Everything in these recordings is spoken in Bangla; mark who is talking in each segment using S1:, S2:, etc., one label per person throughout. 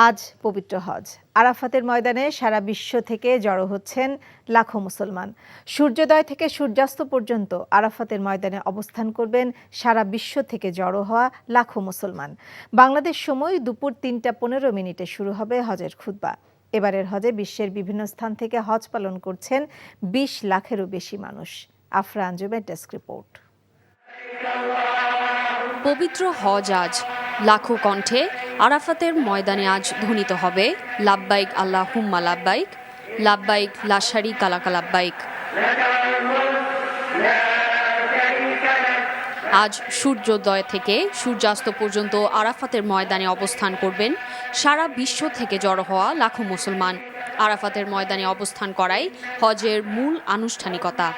S1: আজ পবিত্র হজ। আরাফাতের ময়দানে সারা বিশ্ব থেকে জড়ো হচ্ছেন লাখো মুসলমান। সূর্যোদয় থেকে সূর্যাস্ত পর্যন্ত আরাফাতের ময়দানে অবস্থান করবেন সারা বিশ্ব থেকে জড়ো হওয়া লাখো মুসলমান। বাংলাদেশ সময় দুপুর ৩টা ১৫ শুরু হবে হজের খুতবা। এবারের হজে বিশ্বের বিভিন্ন স্থান থেকে হজ পালন করছেন ২০ লাখেরও বেশি মানুষ। আফরা আঞ্জুমের ডেস্ক রিপোর্ট।
S2: পবিত্র হজ আজ লাখো কণ্ঠে আরাফাতের ময়দানে আজ ধ্বনিত হবে লাব্বাইক আল্লাহুম্মা লাব্বাইক, লাব্বাইক লা শারীকা লাকা লাব্বাইক। আজ সূর্যোদয় থেকে সূর্যাস্ত পর্যন্ত আরাফাতের ময়দানে অবস্থান করবেন সারা বিশ্ব থেকে জড়ো হওয়া লাখো মুসলমান। আরাফাতের ময়দানে অবস্থান করাই হজের মূল আনুষ্ঠানিকতা।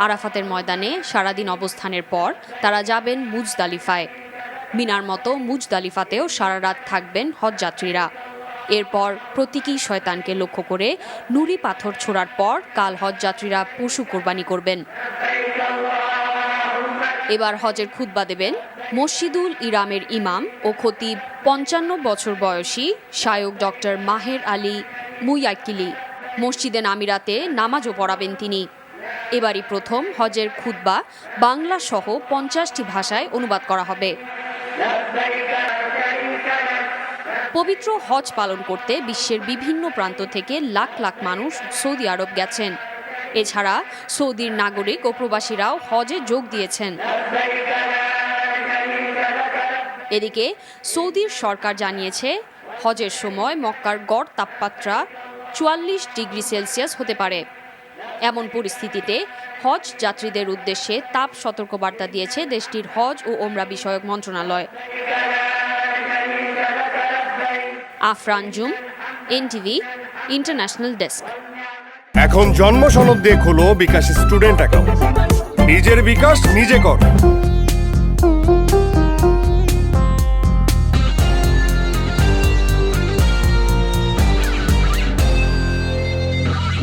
S2: আরাফাতের ময়দানে সারাদিন অবস্থানের পর তারা যাবেন মুজদালিফায়। মিনার মতো মুজদালিফাতেও সারা রাত থাকবেন হজযাত্রীরা। এরপর প্রতীকী শয়তানকে লক্ষ্য করে নুড়ি পাথর ছোড়ার পর কাল হজযাত্রীরা পশু কোরবানি করবেন। এবার হজের খুতবা দেবেন মসজিদুল ইরামের ইমাম ও খতিব ৫৫ বছর বয়সী শায়ক ডক্টর মাহের আলী মুয়াক্কিলি। মসজিদে নামিরাতে নামাজও পড়াবেন তিনি। এবারই প্রথম হজের খুতবা বাংলা সহ ৫০টি ভাষায় অনুবাদ করা হবে। পবিত্র হজ পালন করতে বিশ্বের বিভিন্ন প্রান্ত থেকে লাখ লাখ মানুষ সৌদি আরব গেছেন। এছাড়া সৌদির নাগরিক ও প্রবাসীরাও হজে যোগ দিয়েছেন। এদিকে সৌদির সরকার জানিয়েছে হজের সময় মক্কার গড় তাপমাত্রা ৪৪ ডিগ্রি সেলসিয়াস হতে পারে। এমন পরিস্থিতিতে হজ যাত্রীদের উদ্দেশ্যে তাপ সতর্কবার্তা দিয়েছে দেশটির হজ ও ওমরা বিষয়ক মন্ত্রণালয়। Afra Anjum, NTV, international desk.
S3: এখন জন্ম সনদ দিয়ে খোলো বিকাশ স্টুডেন্ট অ্যাকাউন্ট। নিজের বিকাশ নিজে কর।